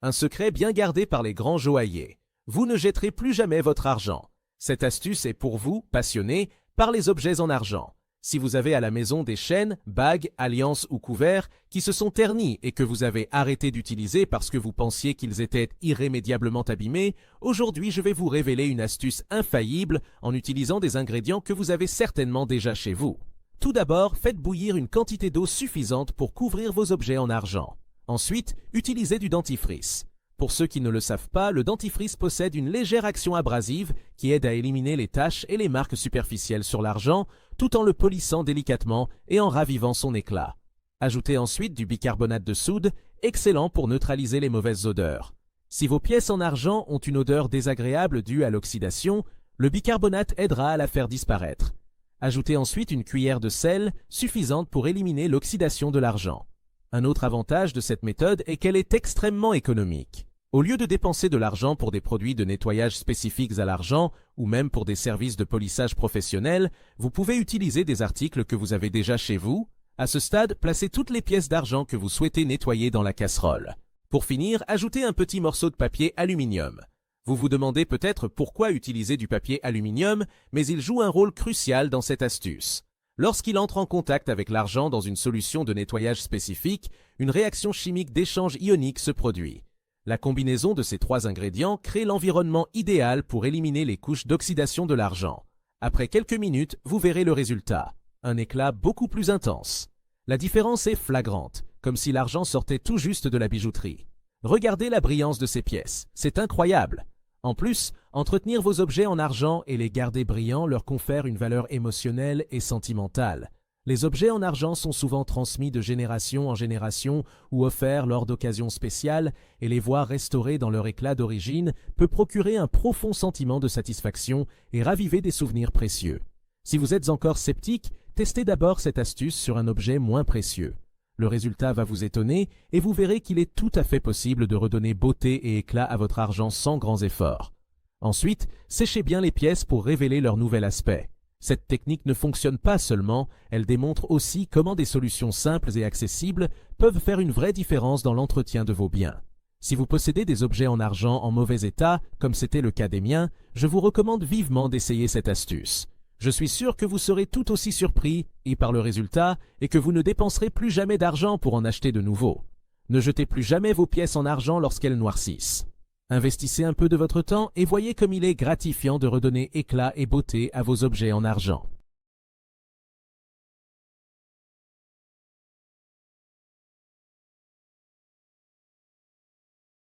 Un secret bien gardé par les grands joailliers. Vous ne jetterez plus jamais votre argent. Cette astuce est pour vous, passionnés, par les objets en argent. Si vous avez à la maison des chaînes, bagues, alliances ou couverts qui se sont ternis et que vous avez arrêté d'utiliser parce que vous pensiez qu'ils étaient irrémédiablement abîmés, aujourd'hui je vais vous révéler une astuce infaillible en utilisant des ingrédients que vous avez certainement déjà chez vous. Tout d'abord, faites bouillir une quantité d'eau suffisante pour couvrir vos objets en argent. Ensuite, utilisez du dentifrice. Pour ceux qui ne le savent pas, le dentifrice possède une légère action abrasive qui aide à éliminer les taches et les marques superficielles sur l'argent, tout en le polissant délicatement et en ravivant son éclat. Ajoutez ensuite du bicarbonate de soude, excellent pour neutraliser les mauvaises odeurs. Si vos pièces en argent ont une odeur désagréable due à l'oxydation, le bicarbonate aidera à la faire disparaître. Ajoutez ensuite une cuillère de sel suffisante pour éliminer l'oxydation de l'argent. Un autre avantage de cette méthode est qu'elle est extrêmement économique. Au lieu de dépenser de l'argent pour des produits de nettoyage spécifiques à l'argent ou même pour des services de polissage professionnels, vous pouvez utiliser des articles que vous avez déjà chez vous. À ce stade, placez toutes les pièces d'argent que vous souhaitez nettoyer dans la casserole. Pour finir, ajoutez un petit morceau de papier aluminium. Vous vous demandez peut-être pourquoi utiliser du papier aluminium, mais il joue un rôle crucial dans cette astuce. Lorsqu'il entre en contact avec l'argent dans une solution de nettoyage spécifique, une réaction chimique d'échange ionique se produit. La combinaison de ces trois ingrédients crée l'environnement idéal pour éliminer les couches d'oxydation de l'argent. Après quelques minutes, vous verrez le résultat. Un éclat beaucoup plus intense. La différence est flagrante, comme si l'argent sortait tout juste de la bijouterie. Regardez la brillance de ces pièces, c'est incroyable. En plus, entretenir vos objets en argent et les garder brillants leur confère une valeur émotionnelle et sentimentale. Les objets en argent sont souvent transmis de génération en génération ou offerts lors d'occasions spéciales, et les voir restaurés dans leur éclat d'origine peut procurer un profond sentiment de satisfaction et raviver des souvenirs précieux. Si vous êtes encore sceptique, testez d'abord cette astuce sur un objet moins précieux. Le résultat va vous étonner et vous verrez qu'il est tout à fait possible de redonner beauté et éclat à votre argent sans grands efforts. Ensuite, séchez bien les pièces pour révéler leur nouvel aspect. Cette technique ne fonctionne pas seulement, elle démontre aussi comment des solutions simples et accessibles peuvent faire une vraie différence dans l'entretien de vos biens. Si vous possédez des objets en argent en mauvais état, comme c'était le cas des miens, je vous recommande vivement d'essayer cette astuce. Je suis sûr que vous serez tout aussi surpris et par le résultat et que vous ne dépenserez plus jamais d'argent pour en acheter de nouveaux. Ne jetez plus jamais vos pièces en argent lorsqu'elles noircissent. Investissez un peu de votre temps et voyez comme il est gratifiant de redonner éclat et beauté à vos objets en argent.